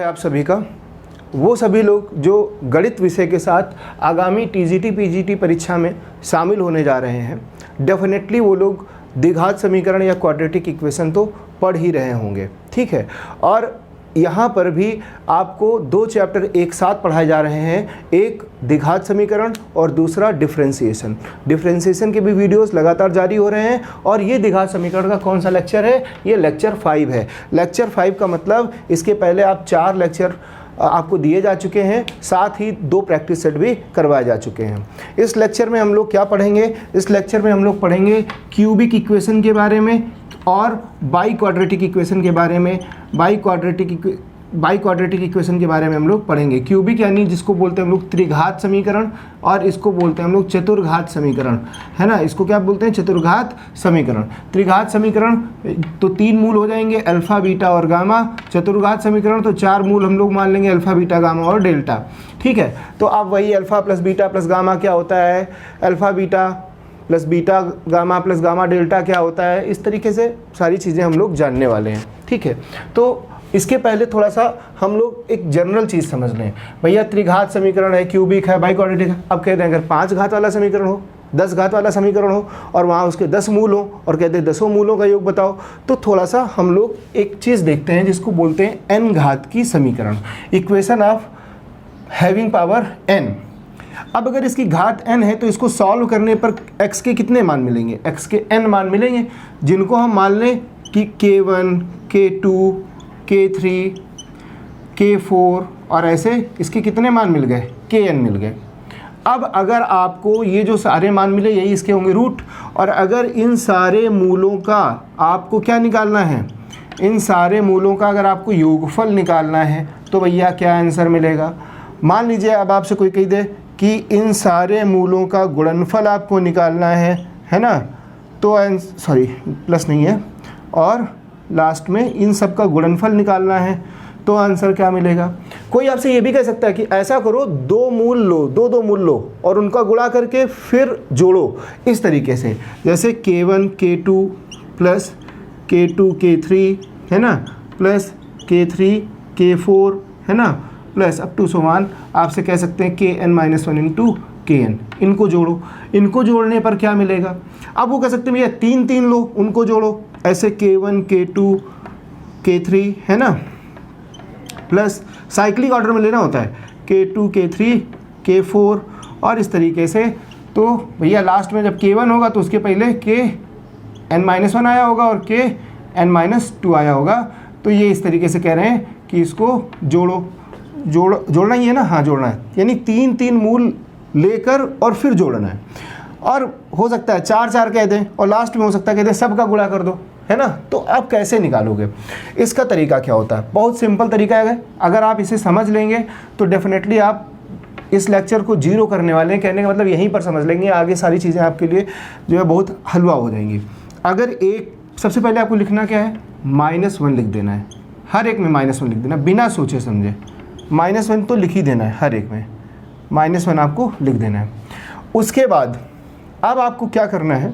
आप सभी का, वो सभी लोग जो गणित विषय के साथ आगामी टीजीटी पीजीटी परीक्षा में शामिल होने जा रहे हैं, डेफिनेटली वो लोग द्विघात समीकरण या क्वाड्रेटिक इक्वेशन तो पढ़ ही रहे होंगे, ठीक है। और यहाँ पर भी आपको दो चैप्टर एक साथ पढ़ाए जा रहे हैं, एक द्विघात समीकरण और दूसरा डिफरेंशिएशन। डिफरेंशिएशन के भी वीडियोस लगातार जारी हो रहे हैं और ये द्विघात समीकरण का कौन सा लेक्चर है? ये लेक्चर 5 है। लेक्चर 5 का मतलब इसके पहले आप 4 लेक्चर आपको दिए जा चुके हैं, साथ ही 2 प्रैक्टिस सेट भी करवाए जा चुके हैं। इस लेक्चर में हम लोग क्या पढ़ेंगे? इस लेक्चर में हम लोग पढ़ेंगे क्यूबिक इक्वेशन के बारे में और बाई क्वाड्रेटिक इक्वेशन के बारे में। बाई क्वाड्रेटिक इक्वेशन के बारे में हम लोग पढ़ेंगे। क्यूबिक यानी जिसको बोलते हैं हम लोग त्रिघात समीकरण, और इसको बोलते हैं हम लोग चतुर्घात समीकरण, है ना। इसको क्या बोलते हैं? चतुर्घात समीकरण। त्रिघात समीकरण तो 3 मूल हो जाएंगे, अल्फा बीटा और गामा। चतुर्घात समीकरण तो 4 मूल हम लोग मान लेंगे, अल्फा बीटा गामा और डेल्टा, ठीक है। तो अब वही alpha plus beta plus gamma क्या होता है, alpha beta plus beta gamma plus gamma delta क्या होता है, इस तरीके से सारी चीज़ें हम लोग जानने वाले हैं, ठीक है। तो इसके पहले थोड़ा सा हम लोग एक जनरल चीज़ समझ लें। भैया त्रिघात समीकरण है, क्यूबिक है, बाई क्वाड्रेटिक है। अब कहते हैं अगर 5 घात वाला समीकरण हो, 10 घात वाला समीकरण हो और वहाँ उसके 10 मूल हो और कहते हैं 10 मूलों का योग बताओ, तो थोड़ा सा हम लोग एक चीज़ देखते हैं जिसको बोलते हैं n घात की समीकरण, equation of having power n। अब अगर इसकी घात n है तो इसको सॉल्व करने पर x के कितने मान मिलेंगे? x के n मान मिलेंगे, जिनको हम मान लें कि k1, k2, k3, k4 और ऐसे इसके कितने मान मिल गए? kn मिल गए। अब अगर आपको ये जो सारे मान मिले यही इसके होंगे रूट, और अगर इन सारे मूलों का आपको क्या निकालना है? इन सारे मूलों का अगर आपको योगफल निकालना है तो भैया क्या आंसर मिलेगा? मान लीजिए अब आपसे कोई कह दे कि इन सारे मूलों का गुणनफल आपको निकालना है ना, तो सॉरी प्लस नहीं है, और लास्ट में इन सब का गुणनफल निकालना है, तो आंसर क्या मिलेगा? कोई आपसे ये भी कह सकता है कि ऐसा करो, 2 मूल लो, 2 मूल लो और उनका गुणा करके फिर जोड़ो, इस तरीके से, जैसे k1 k2 plus k2 k3 है ना, प्लस k3 k4 है ना, प्लस अप टू समान आपसे कह सकते हैं kn-1 इंटू kn। इनको जोड़ो, इनको जोड़ने पर क्या मिलेगा? अब वो कह सकते हैं भैया 3 लो, उनको जोड़ो, ऐसे k1 k2 k3 है ना, प्लस साइक्लिक ऑर्डर में लेना होता है k2 k3 k4 और इस तरीके से। तो भैया लास्ट में जब k1 होगा तो उसके पहले kn-1 आया होगा और kn-2 आया होगा। तो ये इस तरीके से कह रहे हैं कि इसको जोड़ना ही है ना, हाँ जोड़ना है, यानी 3 मूल लेकर और फिर जोड़ना है। और हो सकता है 4 कह दें और लास्ट में हो सकता है कह दें सबका गुणा कर दो, है ना। तो आप कैसे निकालोगे? इसका तरीका क्या होता है? बहुत सिंपल तरीका है। अगर आप इसे समझ लेंगे तो डेफिनेटली आप इस लेक्चर को 0 करने वाले हैं। कहने का मतलब यहीं पर समझ लेंगे, आगे सारी चीज़ें आपके लिए जो है बहुत हलवा हो जाएंगी। अगर सबसे पहले आपको लिखना क्या है? -1 लिख देना है, हर एक में -1 लिख देना, बिना सोचे समझे। -1 तो लिख ही देना है, हर एक में -1 आपको लिख देना है। उसके बाद अब आपको क्या करना है?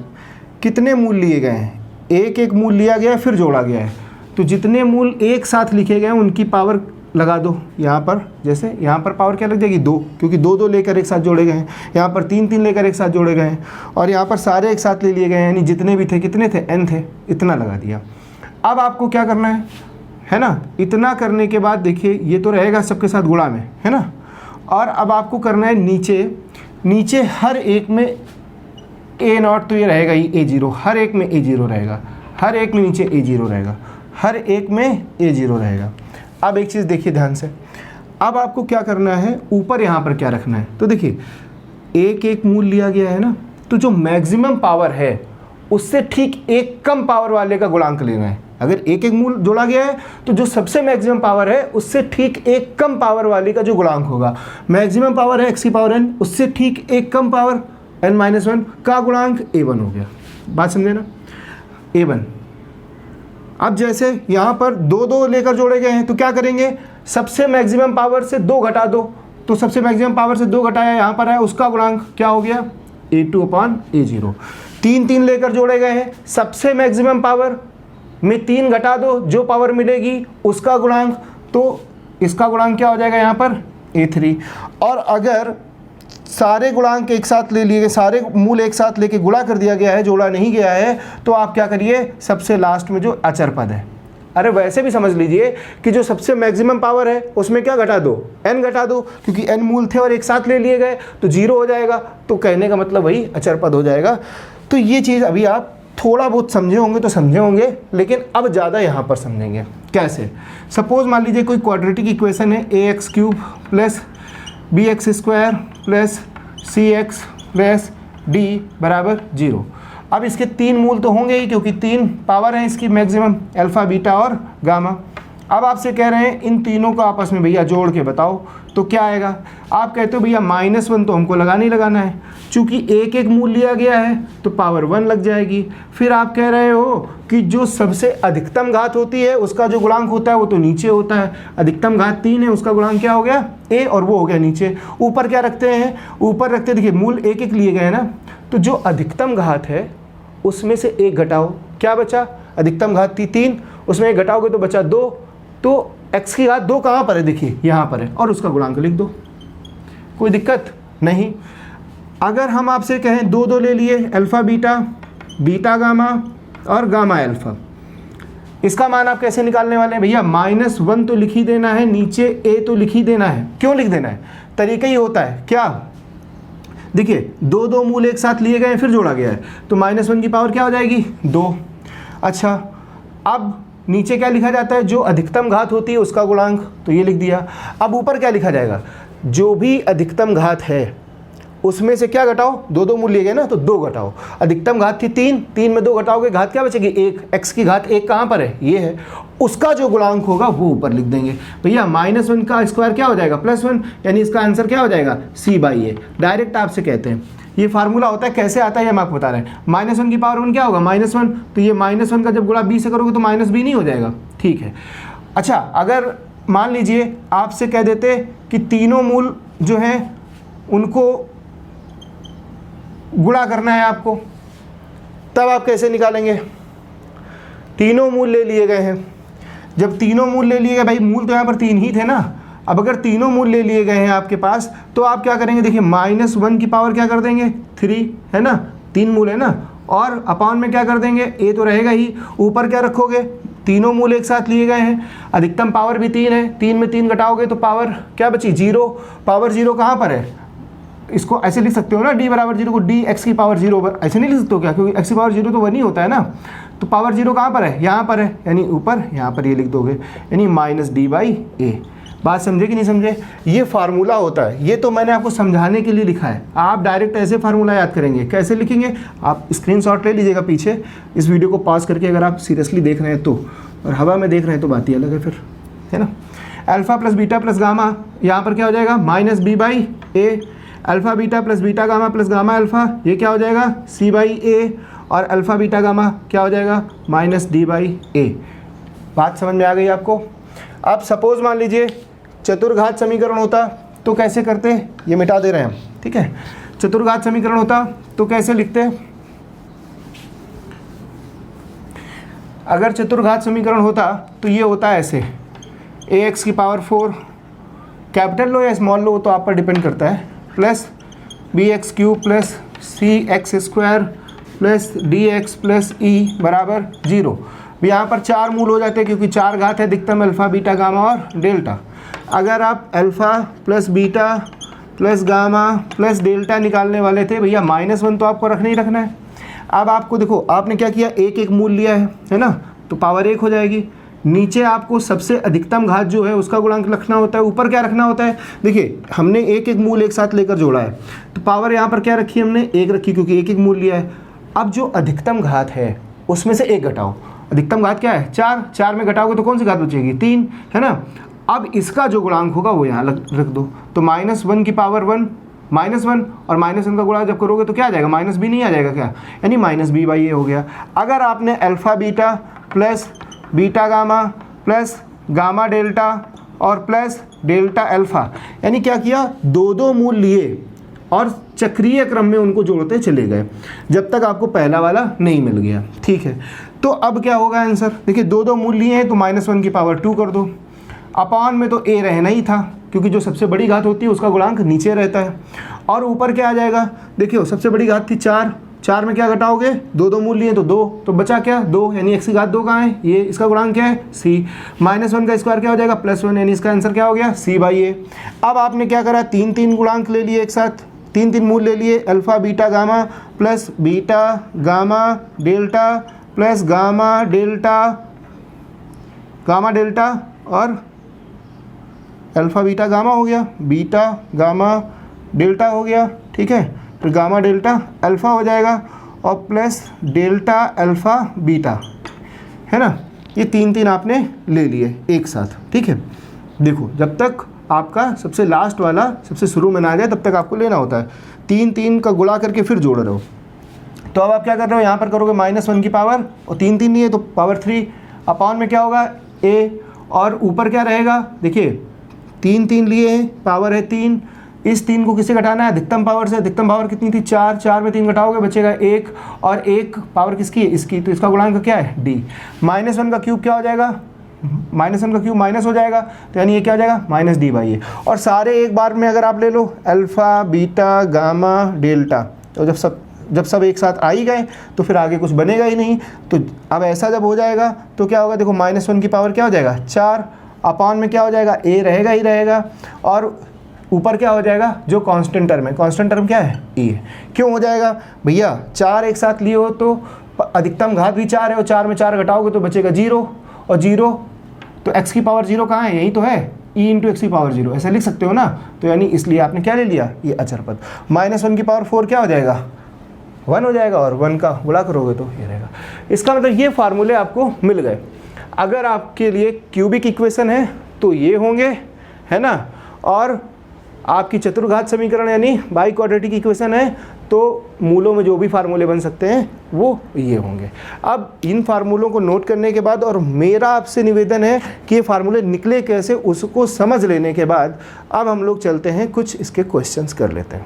कितने मूल लिए गए हैं? एक मूल लिया गया है, फिर जोड़ा गया है, तो जितने मूल एक साथ लिखे गए हैं उनकी पावर लगा दो यहाँ पर। जैसे यहाँ पर पावर क्या लग जाएगी? 2, क्योंकि 2 लेकर एक साथ जोड़े गए हैं। यहाँ पर 3 लेकर एक साथ जोड़े गए हैं, और यहाँ पर सारे एक साथ ले लिए गए हैं, यानी जितने भी थे, कितने थे? n थे, इतना लगा दिया। अब आपको क्या करना है ना, इतना करने के बाद देखिए ये तो रहेगा सबके साथ गुणा में, है ना। और अब आपको करना है नीचे हर एक में a0, तो ये रहेगा ही a0, हर एक में a0 रहेगा, हर एक में नीचे a0 रहेगा, हर एक में a0 रहेगा। अब एक चीज़ देखिए ध्यान से, अब आपको क्या करना है? ऊपर यहाँ पर क्या रखना है? तो देखिए एक मूल लिया गया है ना, तो जो मैक्सिमम पावर है उससे ठीक एक कम पावर वाले का गुणांक लेना है। अगर एक मूल जोड़ा गया है तो जो सबसे मैक्सिमम पावर है उससे ठीक एक कम पावर वाली का जो गुणांक होगा, मैक्सिमम पावर है x की पावर n, उससे ठीक एक कम पावर n-1 का गुणांक a1 हो गया। बात समझे ना? a1। अब जैसे यहाँ पर 2 लेकर जोड़े गए हैं तो क्या करेंगे? सबसे मैक्सिमम पावर से 2 घटा दो, तो सबसे मैक्सिमम पावर से 2 घटाया यहाँ पर है, उसका गुणांक क्या हो गया? a2/a0। 3 लेकर जोड़े गए हैं, सबसे मैक्सिमम पावर में 3 घटा दो, जो पावर मिलेगी उसका गुणांक, तो इसका गुणांक क्या हो जाएगा यहाँ पर A3। और अगर सारे गुणांक एक साथ ले लिए गए, सारे मूल एक साथ लेके गुणा कर दिया गया है, जोड़ा नहीं गया है, तो आप क्या करिए, सबसे लास्ट में जो अचर पद है, अरे वैसे भी समझ लीजिए कि जो सबसे मैक्सिमम पावर है उसमें क्या घटा दो, n घटा दो, क्योंकि n मूल थे और एक साथ ले लिए गए तो 0 हो जाएगा, तो कहने का मतलब वही अचर पद हो जाएगा। तो ये चीज़ अभी आप थोड़ा बहुत समझे होंगे तो समझे होंगे, लेकिन अब ज़्यादा यहाँ पर समझेंगे। कैसे? सपोज मान लीजिए कोई क्वाड्रेटिक इक्वेशन है ax³ plus bx² plus cx plus d बराबर 0। अब इसके 3 मूल तो होंगे ही, क्योंकि 3 पावर हैं इसकी मैक्सिमम, अल्फ़ा, बीटा और गामा। अब आपसे कह रहे हैं इन तीनों को आपस में भैया जोड़ के बताओ, तो क्या आएगा? आप कहते हो भैया -1 तो हमको लगाना ही लगाना है, चूँकि एक एक मूल लिया गया है तो पावर 1 लग जाएगी। फिर आप कह रहे हो कि जो सबसे अधिकतम घात होती है उसका जो गुणांक होता है वो तो नीचे होता है, अधिकतम घात 3 है, उसका गुणांक क्या हो गया a, और वो हो गया नीचे। ऊपर क्या रखते हैं? ऊपर रखते देखिए मूल एक एक लिए गए हैं ना, तो जो अधिकतम घात है उसमें से 1 घटाओ, क्या बचा? अधिकतम घात थी 3, उसमें 1 घटाओगे तो बचा 2, तो x की घात 2 कहाँ पर है? देखिए यहाँ पर है, और उसका गुणांक लिख दो, कोई दिक्कत नहीं। अगर हम आपसे कहें 2 ले लिए, अल्फ़ा बीटा, बीटा गामा और गामा अल्फ़ा, इसका मान आप कैसे निकालने वाले हैं भैया? -1 तो लिख ही देना है, नीचे a तो लिख ही देना है। क्यों लिख देना है? तरीका ही होता है क्या? देखिए 2 मूल एक साथ लिए गए हैं फिर जोड़ा गया है, तो -1 की पावर क्या हो जाएगी? 2। अच्छा, अब नीचे क्या लिखा जाता है? जो अधिकतम घात होती है उसका गुणांक, तो ये लिख दिया। अब ऊपर क्या लिखा जाएगा? जो भी अधिकतम घात है उसमें से क्या घटाओ? 2 मूल लिए गए ना, तो 2 घटाओ। अधिकतम घात थी 3, 3 में 2 घटाओगे, घात क्या बचेगी? 1। x की घात 1 कहाँ पर है? ये है। उसका जो गुणांक होगा वो ऊपर लिख देंगे भैया। -1 का स्क्वायर क्या हो जाएगा? +1, यानी इसका आंसर क्या हो जाएगा? c/a। डायरेक्ट आपसे कहते हैं, ये फार्मूला होता है, कैसे आता है ये हम आपको बता रहे हैं। -1 की पावर 1 क्या होगा? -1, तो ये -1 का जब गुणा b से करोगे तो -b नहीं हो जाएगा? ठीक है। अच्छा, अगर मान लीजिए आपसे कह देते कि तीनों मूल जो हैं उनको गुणा करना है आपको, तब आप कैसे निकालेंगे? तीनों मूल ले लिए गए हैं, जब तीनों मूल ले लिए गए, भाई मूल तो यहाँ पर 3 ही थे ना, अब अगर तीनों मूल ले लिए गए हैं आपके पास, तो आप क्या करेंगे? देखिए -1 की पावर क्या कर देंगे? 3 है ना, 3 मूल है ना, और अपॉन में क्या कर देंगे? a तो रहेगा ही, ऊपर क्या रखोगे? तीनों मूल एक साथ लिए गए हैं, अधिकतम पावर भी 3 है, 3 में 3 घटाओगे तो पावर क्या बची? 0। पावर 0 कहाँ पर है? इसको ऐसे लिख सकते हो ना, d बराबर 0 को d x की पावर 0 पर, ऐसे नहीं लिख सकते हो क्या? क्योंकि x की पावर 0 तो 1 ही होता है ना, तो पावर 0 कहाँ पर है? यहाँ पर है, यानी ऊपर यहाँ पर ये लिख दोगे, यानी -d/a। बात समझे कि नहीं समझे? ये फार्मूला होता है, ये तो मैंने आपको समझाने के लिए लिखा है। आप डायरेक्ट ऐसे फार्मूला याद करेंगे, कैसे लिखेंगे? आप स्क्रीनशॉट ले लीजिएगा पीछे, इस वीडियो को पॉज करके, अगर आप सीरियसली देख रहे हैं तो, और हवा में देख रहे हैं तो बात ही अलग है फिर, है ना। Alpha plus beta plus gamma, यहाँ पर क्या हो जाएगा? -b/a। Alpha beta plus beta gamma plus gamma alpha, ये क्या हो जाएगा? c/a। और अल्फ़ा बीटा गामा क्या हो जाएगा? -d/a। बात समझ में आ गई आपको? अब सपोज मान लीजिए चतुर्घात समीकरण होता तो कैसे करते? ये मिटा दे रहे हैं हम, ठीक है। चतुर्घात समीकरण होता तो कैसे लिखते? अगर चतुर्घात समीकरण होता तो ये होता है ऐसे, ax की पावर 4, कैपिटल लो या स्मॉल लो तो आप पर डिपेंड करता है, plus bx³ plus cx² plus dx plus e बराबर 0। यहाँ पर 4 मूल हो जाते हैं क्योंकि 4 घात है, अधिकतम अल्फ़ा बीटा गामा और डेल्टा। अगर आप alpha plus beta plus gamma plus delta निकालने वाले थे भैया, -1 तो आपको रखना ही रखना है। अब आपको देखो, आपने क्या किया? एक एक मूल लिया है ना, तो पावर 1 हो जाएगी। नीचे आपको सबसे अधिकतम घात जो है उसका गुणांक रखना होता है, ऊपर क्या रखना होता है? देखिए हमने एक एक मूल एक साथ लेकर जोड़ा है, तो पावर यहाँ पर क्या रखी हमने? 1 रखी, क्योंकि एक एक मूल लिया है। अब जो अधिकतम घात है उसमें से 1 घटाओ, अधिकतम घात क्या है? 4, 4 में घटाओगे तो कौन सी घात बचेगी? 3, है ना। अब इसका जो गुणांक होगा वो यहाँ रख दो, तो -1 की पावर 1, -1 और -1 का गुणा जब करोगे तो क्या आ जाएगा? -b नहीं आ जाएगा क्या? यानी -b/a हो गया। अगर आपने alpha beta plus beta gamma plus gamma delta और प्लस डेल्टा अल्फ़ा, यानी क्या किया? 2 मूल लिए और चक्रीय क्रम में उनको जोड़ते चले गए जब तक आपको पहला वाला नहीं मिल गया, ठीक है। तो अब क्या होगा आंसर? देखिए 2 मूल लिए हैं तो -1 की पावर 2 कर दो। अपॉन में तो a रहना ही था, क्योंकि जो सबसे बड़ी घात होती है उसका गुणांक नीचे रहता है। और ऊपर क्या आ जाएगा, देखियो सबसे बड़ी घात थी 4, 4 में क्या घटाओगे, दो दो मूल लिए तो 2, तो बचा क्या 2, यानी x की घात 2 कहाँ है, ये इसका गुणांक क्या है c। -1 का स्क्वायर क्या हो जाएगा +1, यानी इसका आंसर क्या हो गया c/a। अब आपने क्या करा, 3 गुणांक ले लिए एक साथ, 3 मूल ले लिए, alpha beta gamma plus beta gamma delta plus gamma delta और अल्फा बीटा गामा हो गया, बीटा गामा डेल्टा हो गया, ठीक है। फिर गामा डेल्टा अल्फ़ा हो जाएगा और प्लस डेल्टा अल्फ़ा बीटा, है ना। ये 3 आपने ले लिए एक साथ, ठीक है। देखो जब तक आपका सबसे लास्ट वाला सबसे शुरू में ना आ जाए तब तक आपको लेना होता है। 3 का गुणा करके फिर जोड़ रहे हो। तो अब आप क्या कर रहे हो, यहाँ पर करोगे -1 की पावर और 3 नहीं है तो पावर 3, अपॉन में क्या होगा a, और ऊपर क्या रहेगा, देखिए 3 लिए हैं, पावर है 3, इस 3 को किससे घटाना है, अधिकतम पावर से। अधिकतम पावर कितनी थी 4, 4 में 3 घटाओगे बचेगा 1, और 1 पावर किसकी है, इसकी, तो इसका गुणांक क्या है d। -1 का क्यूब क्या हो जाएगा, -1 का क्यूब माइनस हो जाएगा, तो यानी ये क्या हो जाएगा -d/a। और सारे एक बार में अगर आप ले लो अल्फ़ा बीटा गामा डेल्टा, तो जब सब एक साथ आ ही गए तो फिर आगे कुछ बनेगा ही नहीं। तो अब ऐसा जब हो जाएगा तो क्या होगा, देखो -1 की पावर क्या हो जाएगा 4, अपॉन में क्या हो जाएगा a रहेगा ही रहेगा, और ऊपर क्या हो जाएगा जो कांस्टेंट टर्म है, कांस्टेंट टर्म क्या है a। क्यों हो जाएगा भैया, 4 एक साथ लिए हो तो अधिकतम घात भी 4 है, और 4 में 4 घटाओगे तो बचेगा 0, और 0 तो x की पावर 0 कहाँ है, यही तो है, e × x की पावर 0 ऐसा लिख सकते हो ना। तो यानी इसलिए आपने क्या ले लिया, ये अचर पद। -1 की पावर 4 क्या हो जाएगा 1 हो जाएगा, और 1 का गुणा करोगे तो ये रहेगा। इसका मतलब ये फार्मूले आपको मिल गए। अगर आपके लिए क्यूबिक इक्वेशन है तो ये होंगे, है ना, और आपकी चतुर्घात समीकरण यानी बाई क्वाड्रेटिक इक्वेशन है तो मूलों में जो भी फार्मूले बन सकते हैं वो ये होंगे। अब इन फार्मूलों को नोट करने के बाद, और मेरा आपसे निवेदन है कि ये फार्मूले निकले कैसे उसको समझ लेने के बाद अब हम लोग चलते हैं कुछ इसके क्वेश्चंस कर लेते हैं।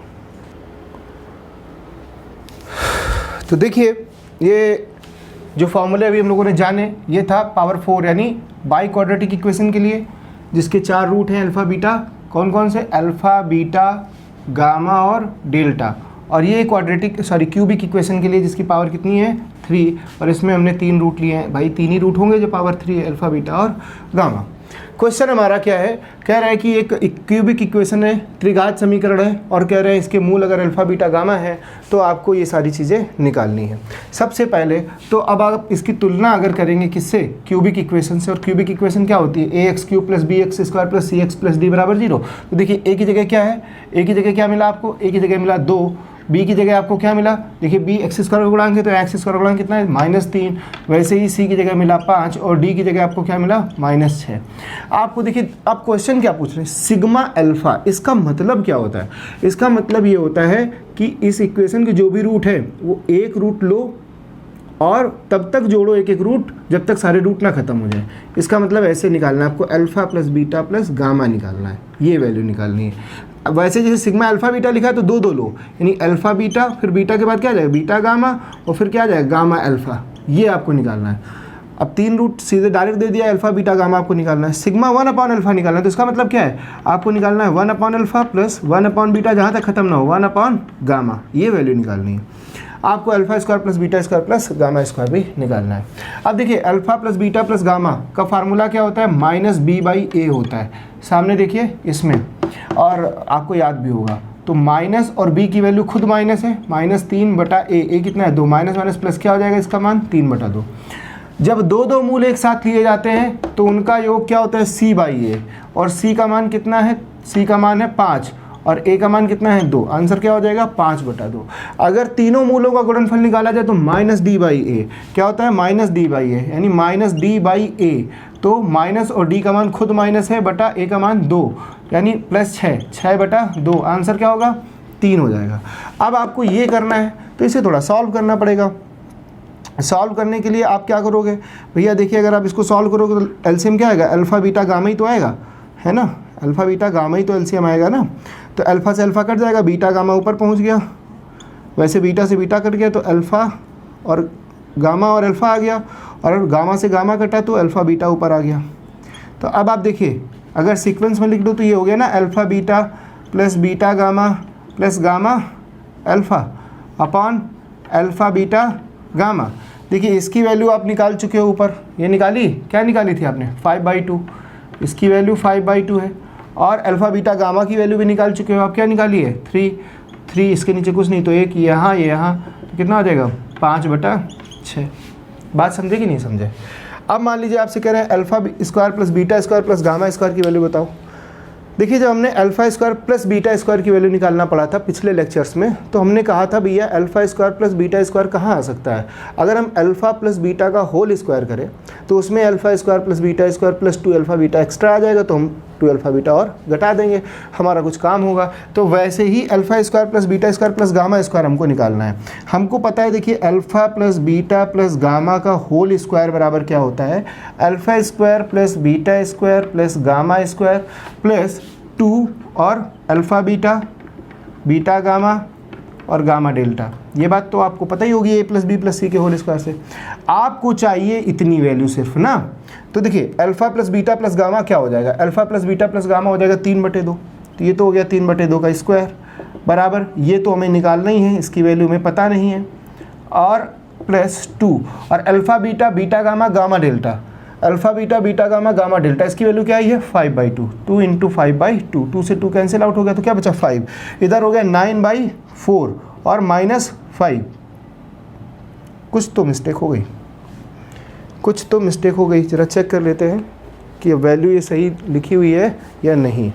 तो देखिए ये जो फार्मूले अभी हम लोगों ने जाने, ये था पावर 4 यानी बाई क्वाड्रेटिक इक्वेशन के लिए, जिसके 4 रूट हैं अल्फ़ा बीटा, कौन कौन से, अल्फ़ा बीटा गामा और डेल्टा। और ये क्यूबिक इक्वेशन के लिए जिसकी पावर कितनी है 3, और इसमें हमने 3 रूट लिए हैं, भाई 3 ही रूट होंगे जो पावर 3 है, अल्फ़ा बीटा और गामा। क्वेश्चन हमारा क्या है, कह रहा है कि एक क्यूबिक इक्वेशन है, त्रिघात समीकरण है, और कह रहे हैं इसके मूल अगर अल्फ़ा बीटा गामा है तो आपको ये सारी चीज़ें निकालनी है। सबसे पहले तो अब आप इसकी तुलना अगर करेंगे किससे, क्यूबिक इक्वेशन से। और क्यूबिक इक्वेशन क्या होती है, ax³ + bx² + cx + d = 0। तो देखिए a की जगह क्या है, a की जगह क्या मिला आपको, a की जगह मिला 2, b की जगह आपको क्या मिला, देखिए b x² का गुणांक है तो x² का गुणांक कितना है -3, वैसे ही c की जगह मिला 5 और d की जगह आपको क्या मिला -6। आपको देखिए अब क्वेश्चन क्या पूछ रहे हैं, सिग्मा अल्फा, इसका मतलब क्या होता है, इसका मतलब ये होता है कि इस इक्वेशन के जो भी रूट है वो एक रूट लो और तब तक जोड़ो एक एक रूट जब तक सारे रूट ना खत्म हो जाए। इसका मतलब ऐसे निकालना है आपको, अल्फ़ा + बीटा + गामा निकालना है, ये वैल्यू निकालनी है। वैसे जैसे सिग्मा अल्फ़ा बीटा लिखा है तो 2 लो, यानी अल्फ़ा बीटा, फिर बीटा के बाद क्या आ जाएगा बीटा गामा, और फिर क्या आ जाएगा गामा अल्फ़ा, ये आपको निकालना है। अब 3 रूट सीधे डायरेक्ट दे दिया, अल्फ़ा बीटा गामा आपको निकालना है। सिग्मा 1/अल्फ़ा निकालना है, तो इसका मतलब क्या है, आपको निकालना है 1/अल्फ़ा + 1/बीटा, जहाँ तक खत्म ना हो 1/गामा, ये वैल्यू निकालनी है। आपको अल्फ़ा² + बीटा² + गामा² भी निकालना है। अब देखिए अल्फ़ा + बीटा + गामा का फार्मूला क्या होता है, -b/a होता है, सामने देखिए इसमें, और आपको याद भी होगा। तो माइनस और b की वैल्यू खुद माइनस है, -3/a, a कितना है 2, माइनस प्लस क्या हो जाएगा इसका मान 3/2। जब दो मूल एक साथ लिए जाते हैं तो उनका योग क्या होता है c/a, और c का मान कितना है, c का मान है 5 और a का मान कितना है 2, आंसर क्या हो जाएगा 5/2। अगर तीनों मूलों का गुणनफल निकाला जाए तो -d/a क्या होता है, -d/a, यानी -d/a, तो माइनस और d का मान खुद माइनस है बटा a का मान 2, यानी +6, 6/2, आंसर क्या होगा 3 हो जाएगा। अब आपको ये करना है तो इसे थोड़ा सॉल्व करना पड़ेगा। सॉल्व करने के लिए आप क्या करोगे भैया, देखिए अगर आप इसको सॉल्व करोगे तो एलसीएम क्या आएगा, अल्फ़ा बीटा गामा ही तो आएगा, है ना, अल्फ़ा बीटा गामा ही तो एलसीएम आएगा ना। तो अल्फ़ा से अल्फ़ा कट जाएगा, बीटा गामा ऊपर पहुंच गया, वैसे बीटा से बीटा कट गया तो अल्फ़ा और गामा और अल्फ़ा आ गया, और गामा से गामा कटा तो अल्फ़ा बीटा ऊपर आ गया। तो अब आप देखिए अगर सीक्वेंस में लिख दो तो ये हो गया ना alpha beta plus beta gamma plus gamma alpha upon alpha beta gamma. देखिए इसकी वैल्यू आप निकाल चुके हो ऊपर, ये निकाली, क्या निकाली थी आपने 5/2, इसकी वैल्यू 5/2 है। और अल्फ़ा बीटा गामा की वैल्यू भी निकाल चुके हो आप, क्या निकाली है 3, इसके नीचे कुछ नहीं तो एक यहाँ ये यहाँ, तो कितना हो जाएगा 5/6। बात समझे कि नहीं समझे? अब मान लीजिए आपसे कह रहे हैं alpha square plus beta square plus gamma square की वैल्यू बताओ। देखिए जब हमने alpha square plus beta square की वैल्यू निकालना पड़ा था पिछले लेक्चर्स में, तो हमने कहा था भैया alpha square plus beta square कहाँ आ सकता है? अगर हम अल्फ़ा प्लस बीटा का होल स्क्वायर करें तो उसमें alpha square plus beta square plus 2 alpha beta extra आ जाएगा, तो हम 2 अल्फ़ा बीटा और घटा देंगे, हमारा कुछ काम होगा। तो वैसे ही alpha square plus beta square plus gamma square हमको निकालना है। हमको पता है देखिए alpha plus beta plus gamma का होल स्क्वायर बराबर क्या होता है? Alpha square plus beta square plus gamma square plus 2 और अल्फ़ा बीटा बीटा गामा और गामा डेल्टा। ये बात तो आपको पता ही होगी, a plus B plus C के होल स्क्वायर से। आपको चाहिए इतनी वैल्यू सिर्फ ना, तो देखिए alpha plus beta plus gamma क्या हो जाएगा? Alpha plus beta plus gamma हो जाएगा 3/2, तो ये तो हो गया 3/2 का स्क्वायर बराबर, ये तो हमें निकालना ही है, इसकी वैल्यू हमें पता नहीं है, और प्लस 2 और alpha beta beta gamma gamma delta, alpha beta beta gamma gamma delta, इसकी वैल्यू क्या आई है 5/2, 2 × 5/2, 2 से 2 कैंसिल आउट हो गया, तो क्या बचा 5, इधर हो गया 9/4 और -5। कुछ तो मिस्टेक हो गई, जरा चेक कर लेते हैं कि वैल्यू ये सही लिखी हुई है या नहीं।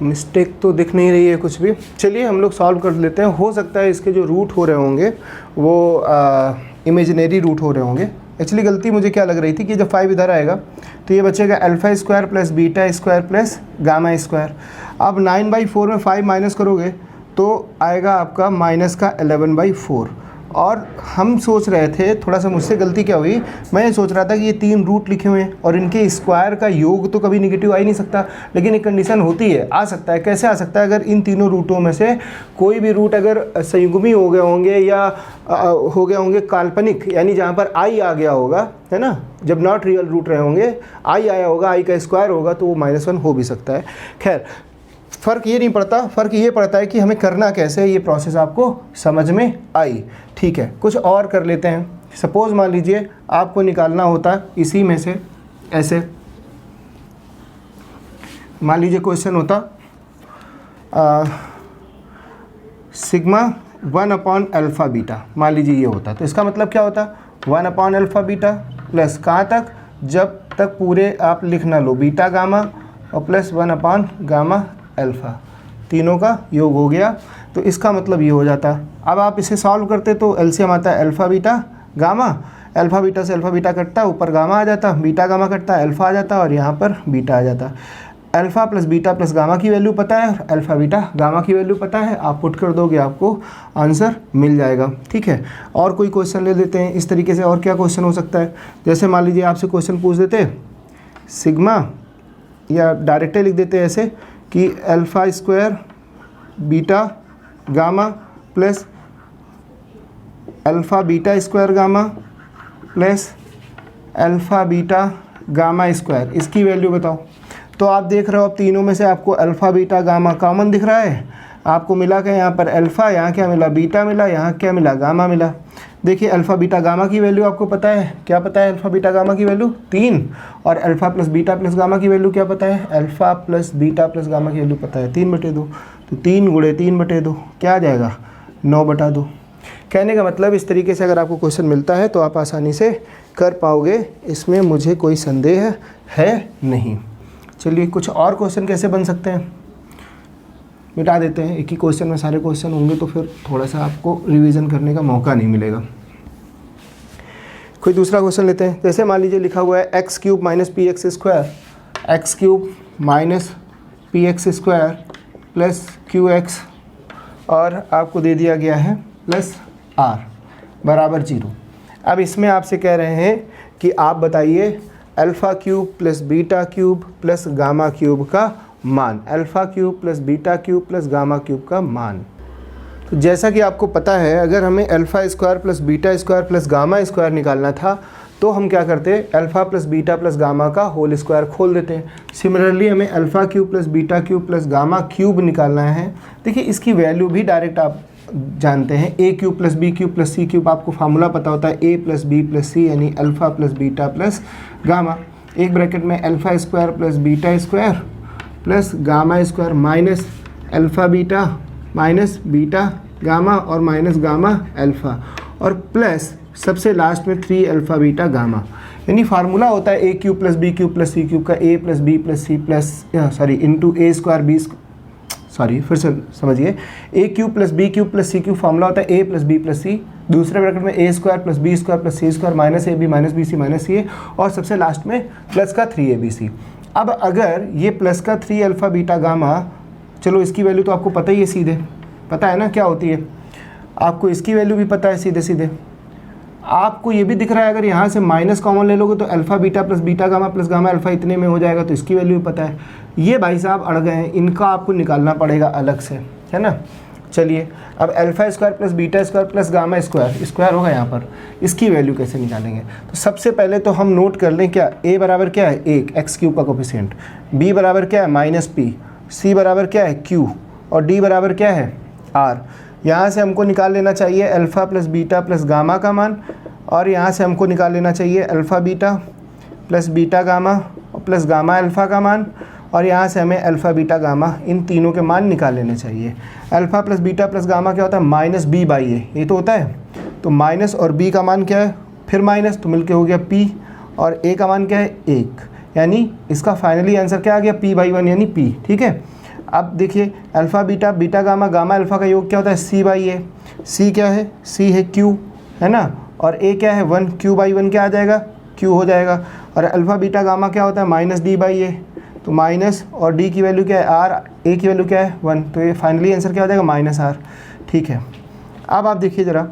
मिस्टेक तो दिख नहीं रही है कुछ भी। चलिए हम लोग सॉल्व कर लेते हैं। हो सकता है इसके जो रूट हो रहे होंगे वो इमेजिनरी रूट हो रहे होंगे। एक्चुअली गलती मुझे क्या लग रही थी कि जब 5 इधर आएगा तो ये बचेगा alpha square plus beta square plus gamma square. अब 9/4 में 5 माइनस करोगे तो आएगा आपका माइनस का 11/4। और हम सोच रहे थे, थोड़ा सा मुझसे गलती क्या हुई, मैं ये सोच रहा था कि ये 3 रूट लिखे हुए हैं और इनके स्क्वायर का योग तो कभी निगेटिव आ ही नहीं सकता, लेकिन एक कंडीशन होती है, आ सकता है। कैसे आ सकता है? अगर इन तीनों रूटों में से कोई भी रूट अगर संयुग्मी हो गए होंगे या हो गए होंगे काल्पनिक, यानी जहाँ पर आई आ गया होगा, है ना, जब नॉट रियल रूट रहे होंगे, आई आया होगा, आई का स्क्वायर होगा, तो वो -1 हो भी सकता है। खैर फ़र्क ये नहीं पड़ता, फ़र्क ये पड़ता है कि हमें करना कैसे है, ये प्रोसेस आपको समझ में आई। ठीक है, कुछ और कर लेते हैं। सपोज़ मान लीजिए आपको निकालना होता इसी में से ऐसे, मान लीजिए क्वेश्चन होता सिग्मा 1/अल्फ़ा बीटा, मान लीजिए ये होता, तो इसका मतलब क्या होता 1/अल्फ़ा बीटा प्लस कहाँ तक, जब तक पूरे आप लिख ना लो बीटा गामा और प्लस 1/गामा अल्फ़ा, तीनों का योग हो गया। तो इसका मतलब ये हो जाता। अब आप इसे सॉल्व करते तो एलसीएम आता है alpha beta gamma, alpha beta से अल्फ़ा बीटा कटता, ऊपर गामा आ जाता, बीटा गामा कटता, अल्फ़ा आ जाता और यहाँ पर बीटा आ जाता। Alpha plus beta plus gamma की वैल्यू पता है और अल्फ़ा बीटा गामा की वैल्यू पता है, आप पुट कर दोगे आपको आंसर मिल जाएगा। ठीक है, और कोई क्वेश्चन ले लेते हैं इस तरीके से। और क्या क्वेश्चन हो सकता है? जैसे मान लीजिए आपसे क्वेश्चन पूछ देते सिग्मा, या डायरेक्ट लिख देते हैं ऐसे कि alpha square beta gamma plus alpha beta square gamma plus alpha beta gamma square, इसकी वैल्यू बताओ। तो आप देख रहे हो अब तीनों में से आपको अल्फ़ा बीटा गामा कॉमन दिख रहा है, आपको मिला क्या यहाँ पर अल्फ़ा, यहाँ क्या मिला बीटा मिला, यहाँ क्या मिला गामा मिला। देखिए अल्फ़ा बीटा गामा की वैल्यू आपको पता है, क्या पता है अल्फ़ा बीटा गामा की वैल्यू 3, और alpha plus beta plus gamma की वैल्यू क्या पता है, alpha plus beta plus gamma की वैल्यू पता है 3/2, तो 3 × 3/2 क्या आ जाएगा 9/2। कहने का मतलब इस तरीके से अगर आपको क्वेश्चन मिलता है तो आप आसानी से कर पाओगे, इसमें मुझे कोई संदेह है नहीं। चलिए कुछ और क्वेश्चन कैसे बन सकते हैं मिटा देते हैं। एक ही क्वेश्चन में सारे क्वेश्चन होंगे तो फिर थोड़ा सा आपको रिवीजन करने का मौका नहीं मिलेगा। कोई दूसरा क्वेश्चन लेते हैं। जैसे मान लीजिए लिखा हुआ है x³ - px², x³ - px² plus qx, और आपको दे दिया गया है प्लस r बराबर 0। अब इसमें आपसे कह रहे हैं कि आप बताइए α³ प्लस β³ प्लस γ³ का मान, α³ प्लस β³ प्लस γ³ का मान। तो जैसा कि आपको पता है, अगर हमें alpha square plus beta square plus gamma square निकालना था तो हम क्या करते हैं, alpha plus beta plus gamma का होल स्क्वायर खोल देते हैं। सिमिलरली हमें alpha cube plus beta cube plus gamma cube निकालना है। देखिए इसकी वैल्यू भी डायरेक्ट आप जानते हैं, A cube plus B cube plus C cube, आपको फार्मूला पता होता है A plus B plus C यानी alpha plus beta plus gamma, एक ब्रैकेट में alpha square plus beta square plus gamma square minus alpha beta minus beta gamma और minus gamma alpha और plus सबसे लास्ट में 3 अल्फ़ा बीटा गामा। यानी formula होता है A cube plus B cube plus C cube का A plus B plus C plus into A square B फिर से समझिए, A cube plus B cube plus C cube formula होता है A plus B plus C, दूसरे bracket में A square plus B square plus C square minus A B minus B C minus C A और सबसे last में plus का 3 A B C. अब अगर ये प्लस का 3 अल्फ़ा बीटा गामा, चलो इसकी वैल्यू तो आपको पता ही है, सीधे पता है ना क्या होती है, आपको इसकी वैल्यू भी पता है सीधे सीधे, आपको ये भी दिख रहा है अगर यहाँ से माइनस कॉमन ले लोगे तो alpha beta plus beta gamma plus gamma alpha इतने में हो जाएगा, तो इसकी वैल्यू भी पता है। ये भाई साहब अड़ गए हैं, इनका आपको निकालना पड़ेगा अलग से, है ना। चलिए अब alpha square plus beta square plus gamma square square होगा यहाँ पर, इसकी वैल्यू कैसे निकालेंगे। तो सबसे पहले तो हम नोट कर लें क्या, a बराबर क्या है 1 एक्स क्यूब का कोफिशिएंट, b बराबर क्या है माइनस पी, c बराबर क्या है q और d बराबर क्या है r। यहाँ से हमको निकाल लेना चाहिए alpha plus beta plus gamma का मान और यहाँ से हमको निकाल लेना चाहिए alpha beta plus beta gamma और प्लस गामा अल्फ़ा का मान और यहाँ से हमें अल्फ़ा बीटा गामा इन तीनों के मान निकाल लेने चाहिए। Alpha plus beta plus gamma क्या होता है माइनस बी बाई ए, ये तो होता है, तो माइनस और बी का मान क्या है फिर माइनस, तो मिलके हो गया पी और ए का मान क्या है 1, यानी इसका फाइनली आंसर क्या आ गया p/1 यानी p। ठीक है, अब देखिए alpha beta beta gamma gamma alpha का योग क्या होता है c/a, c क्या है c है q, है ना, और a क्या है 1, q/1 क्या आ जाएगा q हो जाएगा, और अल्फ़ा बीटा गामा क्या होता है माइनस d/a, तो माइनस और d की वैल्यू क्या है r, a की वैल्यू क्या है 1, तो ये फाइनली आंसर क्या हो जाएगा माइनस r। ठीक है, अब आप देखिए ज़रा,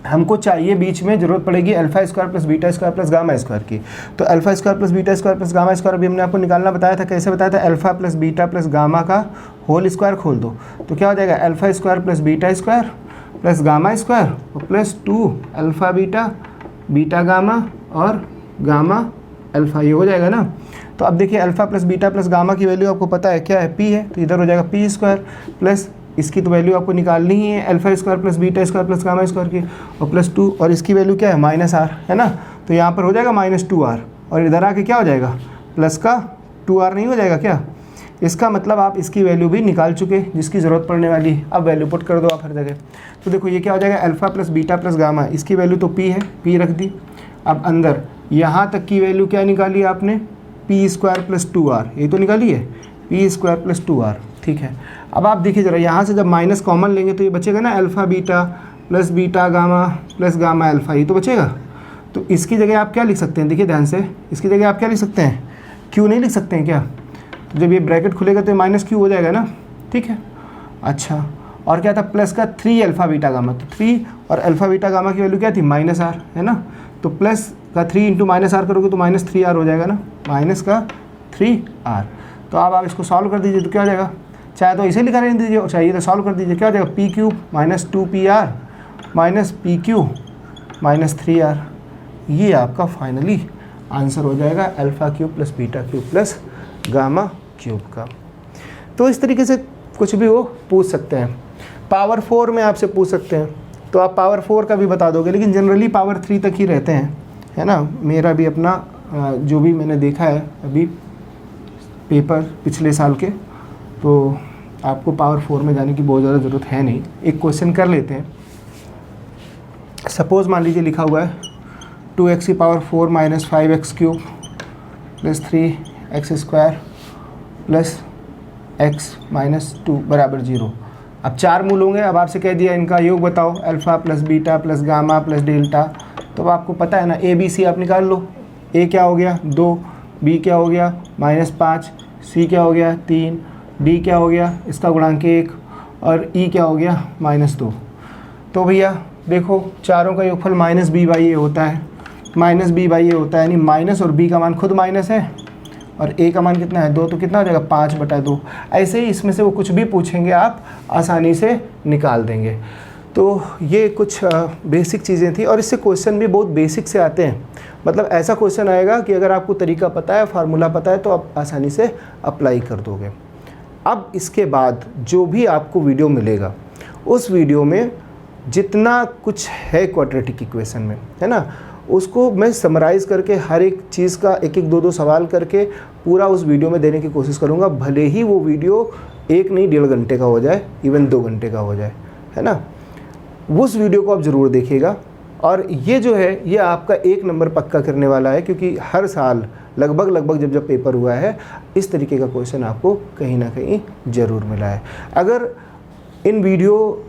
हमको चाहिए बीच में ज़रूरत पड़ेगी alpha square plus beta square plus gamma square की, तो alpha square plus beta square plus gamma square अभी हमने आपको निकालना बताया था, कैसे बताया था, alpha plus beta plus gamma का होल स्क्वायर खोल दो, तो क्या हो जाएगा alpha square plus beta square plus gamma square और plus 2 alpha beta beta gamma और गामा अल्फ़ा, ये हो जाएगा ना। तो अब देखिए alpha plus beta plus gamma की वैल्यू आपको पता है क्या है p है, तो इधर हो जाएगा p स्क्वायर प्लस इसकी तो वैल्यू आपको निकालनी ही है alpha square plus beta square plus gamma square की और प्लस 2 और इसकी वैल्यू क्या है माइनस r, है ना, तो यहाँ पर हो जाएगा माइनस 2r और इधर आके क्या हो जाएगा प्लस का 2r नहीं हो जाएगा क्या। इसका मतलब आप इसकी वैल्यू भी निकाल चुके जिसकी ज़रूरत पड़ने वाली, अब वैल्यू पुट कर दो आप हर जगह। तो देखो ये क्या हो जाएगा alpha plus beta plus gamma, इसकी वैल्यू तो p है, p रख दी। अब अंदर यहाँ तक की वैल्यू क्या निकाली आपने p स्क्वायर प्लस 2r, ये तो निकाली है p स्क्वायर प्लस 2r। ठीक है, अब आप देखिए ज़रा यहाँ से जब माइनस कॉमन लेंगे तो ये बचेगा ना alpha beta plus beta gamma plus gamma alpha, ये तो बचेगा। तो इसकी जगह आप क्या लिख सकते हैं, देखिए ध्यान से, इसकी जगह आप क्या लिख सकते हैं क्यू नहीं लिख सकते हैं क्या, तो जब ये ब्रैकेट खुलेगा तो माइनस क्यू हो जाएगा ना। ठीक है, अच्छा और क्या था प्लस का 3 अल्फ़ा बीटा गामा, तो 3 और अल्फ़ा बीटा गामा की वैल्यू क्या थी माइनस r, है ना, तो प्लस का 3 इंटू माइनस r करोगे तो माइनस 3r हो जाएगा ना, माइनस का 3r। तो अब आप इसको सॉल्व कर दीजिए तो क्या हो जाएगा, चाहे तो इसे लिखा रहने दीजिए और चाहिए तो सॉल्व कर दीजिए, क्या हो जाएगा p cube minus 2pr minus p Q minus 3r, ये आपका फाइनली आंसर हो जाएगा alpha cube plus beta cube plus gamma cube का। तो इस तरीके से कुछ भी वो पूछ सकते हैं, पावर 4 में आपसे पूछ सकते हैं, तो आप पावर 4 का भी बता दोगे, लेकिन जनरली पावर 3 तक ही रहते हैं, है ना। मेरा भी अपना जो भी मैंने देखा है अभी पेपर पिछले साल के, तो आपको पावर 4 में जाने की बहुत ज़्यादा ज़रूरत है नहीं। एक क्वेश्चन कर लेते हैं, सपोज़ मान लीजिए लिखा हुआ है 2x की power 4 minus 5x cube plus 3x square plus x minus 2 बराबर 0। अब 4 मूल होंगे, अब आपसे कह दिया इनका योग बताओ alpha plus beta plus gamma plus delta, तो आपको पता है ना a b c आप निकाल लो, a क्या हो गया 2, b क्या हो गया -5, c क्या हो गया 3, d क्या हो गया इसका गुणांक 1 और e क्या हो गया -2। तो भैया देखो चारों का योगफल -b/a होता है, -b/a होता है, यानी माइनस और b का मान खुद माइनस है और a का मान कितना है 2, तो कितना हो जाएगा 5/2। ऐसे ही इसमें से वो कुछ भी पूछेंगे आप आसानी से निकाल देंगे। तो ये कुछ बेसिक चीज़ें थी और इससे क्वेश्चन भी बहुत बेसिक से आते हैं, मतलब ऐसा क्वेश्चन आएगा कि अगर आपको तरीका पता है, फार्मूला पता है, तो आप आसानी से अप्लाई कर दोगे। अब इसके बाद जो भी आपको वीडियो मिलेगा, उस वीडियो में जितना कुछ है क्वाड्रेटिक इक्वेशन में, है ना, उसको मैं समराइज़ करके हर एक चीज़ का एक एक दो दो सवाल करके पूरा उस वीडियो में देने की कोशिश करूँगा। भले ही वो वीडियो 1 नहीं 1.5 घंटे का हो जाए, इवन 2 घंटे का हो जाए, है ना। उस वीडियो को आप ज़रूर देखिएगा। और ये जो है ये आपका 1 नंबर पक्का करने वाला है, क्योंकि हर साल लगभग जब पेपर हुआ है इस तरीके का क्वेश्चन आपको कहीं ना कहीं ज़रूर मिला है। अगर इन वीडियो